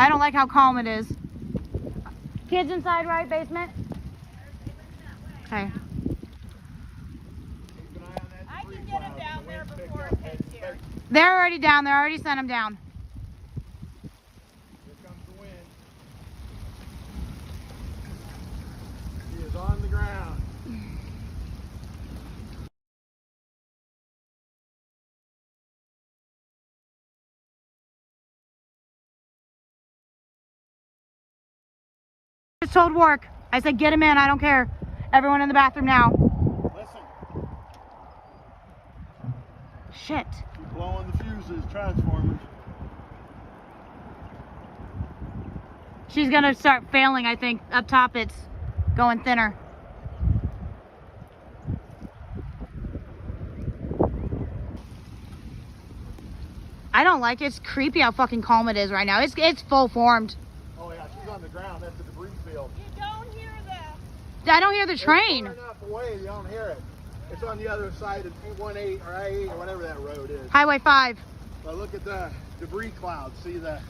I don't like how calm it is. Kids inside, right? Basement? Okay. I can get him down there before it hits here. They're already down there. I already sent them down. Here comes the wind. He is on the ground. I just told work. I said, get him in. I don't care. Everyone in the bathroom now. Listen. Shit. Keep blowing the fuses, transformers. She's going to start failing, I think. Up top, it's going thinner. I don't like it. It's creepy how fucking calm it is right now. It's full formed. Oh yeah, she's on the ground. That's the debris field. You don't hear the... I don't hear the train. It's far enough away, you don't hear it. It's on the other side of 818 or I-8 or whatever that road is. Highway 5. But look at the debris clouds. See the